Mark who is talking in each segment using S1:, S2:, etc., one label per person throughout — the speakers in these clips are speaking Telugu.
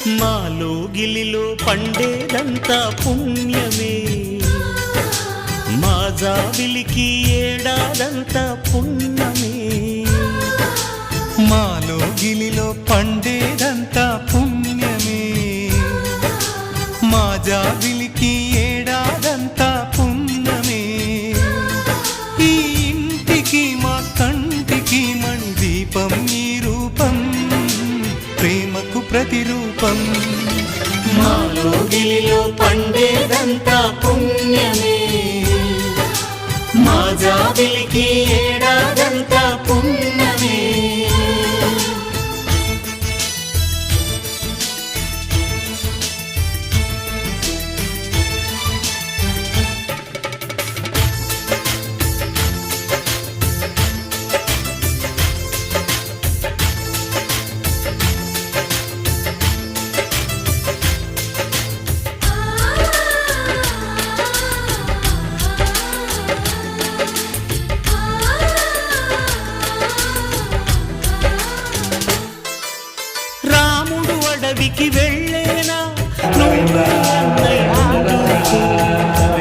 S1: మాలో గిలిలో పండేదంతా పుణ్యమే, మా జాబిలికి ఏడాదంతా పుణ్యమే.
S2: మాలో గిలిలో పండేదంతా పుణ్యమే, మా జాబిలికి ఏడాదంతా పుణ్యమే. ఈ ఇంటికి మా కంటికి మణి దీపం ఈ రూపం, ప్రేమకు ప్రతిరూపం.
S1: మాలో గిలిలో పండేదంతా పుణ్యమే, మా జాబిలికి ఏడాదంతా పుణ్యమే. అడవికి వెళ్ళేనా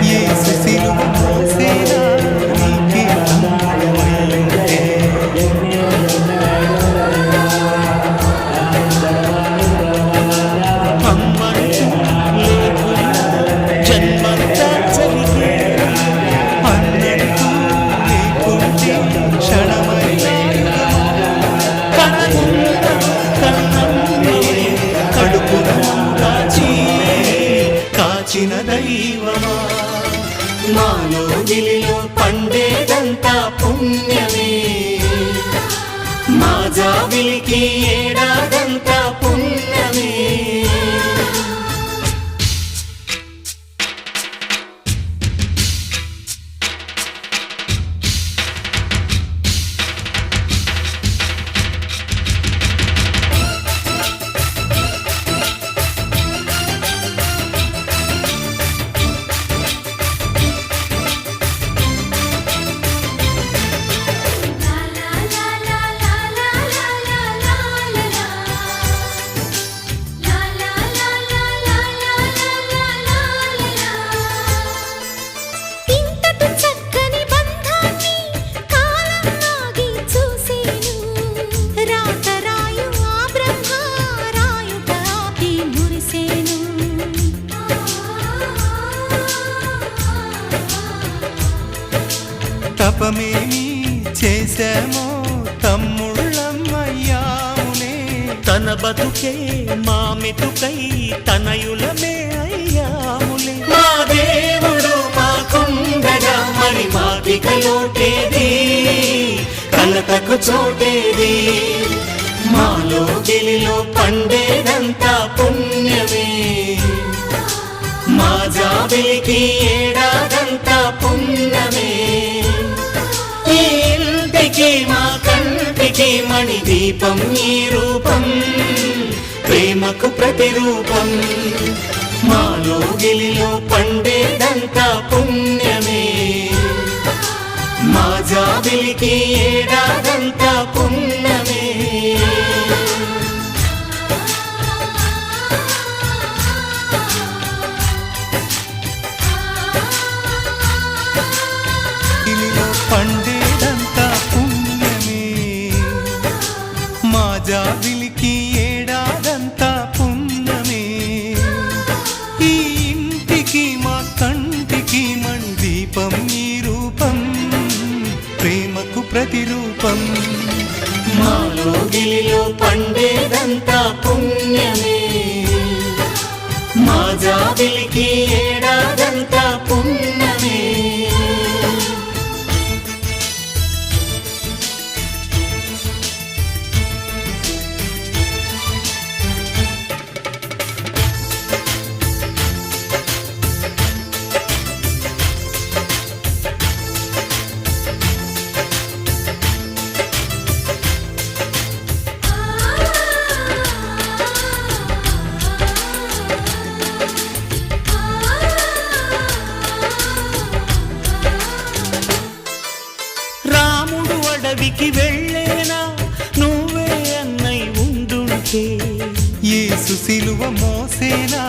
S2: యేసు సిలువ మోసేనా నీకే నమ్మకమైంటే.
S1: అమ్మంటూ లేకున్నా జన్మంతా జరిగే,
S2: అన్నట్టు లేకుంటే క్షణమైన
S1: కాచిన దైవమా. మాలో గిలిలో పండేదంతా పుణ్యమే, మా జాబిలికి ఏడాదంతా పుణ్యమే.
S2: తపమేమి చేశామో తమ్ముళ్ళమయ్యాములే,
S1: తన బతుకే మా మెతుకై తనయులమే అయ్యాములే. మా దేవుడు మాకుండగా మరి మాకిక లోటేది, కలతకు చోటేది. మాలో గిలిలో పండేదంతా పుణ్యమే, మా జాబిలికి ఏడాదంతా పుణ్యమే. ఈ ఇంటికి మా కంటికి మణి దీపం ఈ రూపం, ప్రేమకు ప్రతిరూపం. మాలో గిలిలో పండేదంతా పుణ్యమే, మా జాబిలికి ఏడాదంతా పుణ్యమే.
S2: పండేదంతా పుణ్యమే, మా జాబిలికి ఏడాదంతా పుణ్యమే. ఈ ఇంటికి మా కంటికి మణి దీపం ఈ రూపం, ప్రేమకు ప్రతిరూపం.
S1: మాలో గిలిలో పండేదంతా పుణ్యమే, మా జాబిలికి ఏడాదంతా పుణ్యమే.
S3: ah
S2: సిలువ మోసేనా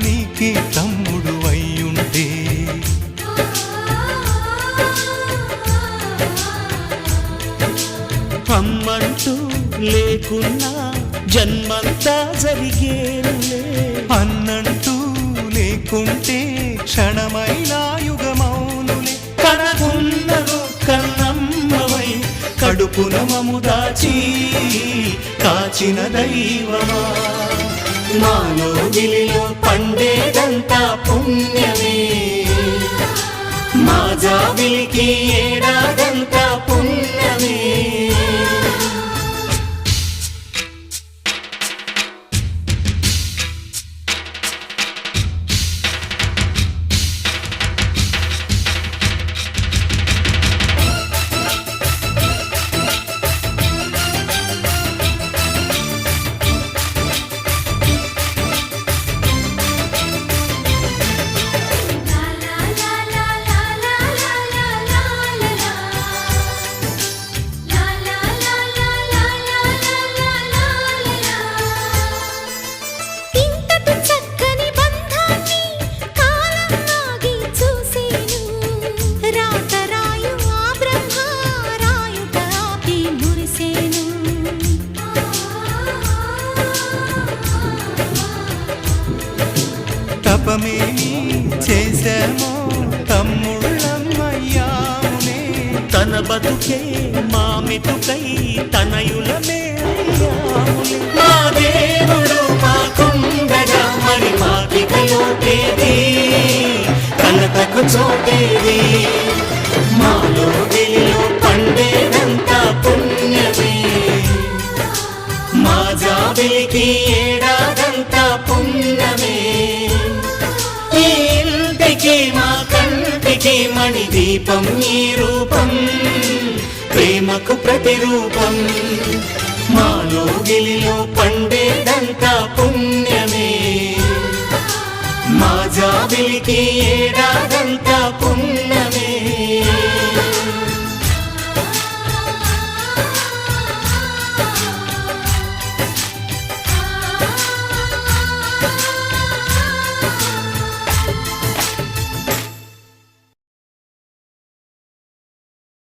S2: నీకి తమ్ముడు అయ్యుంటే
S1: అమ్మంటూ లేకున్నా జన్మంతా జరిగేనులే
S2: అన్నంటూ లేకుంటే క్షణమైనా యుగమౌనులే
S1: కనకున్నను కన్నమ్మవై కడుపున మము దాచి కాచిన దైవమా మాలో గిలిలో పండేదంతా పుణ్యమే మా జాబిలికి ఏడాదంతా పుణ్యమే
S2: తపమేమి చేశామో తమ్ముళ్ళమయ్యామునే
S1: తన బతుకే మా మెతుకై తనయులమే అయ్యాములే మా దేవుడు మాకుండగా మరి మాకికలోటేది కలతకు చోటేది మాలో గిలిలో పండేదంతా పుణ్యమే మా జాబిలికి ఏడాదంతా పుణ్యమే ఈ ఇంటికి మా కంటికి మణి దీపం ఈ రూపం ప్రేమకు ప్రతిరూపం మాలో గిలిలో పండేదంతా పుణ్యమే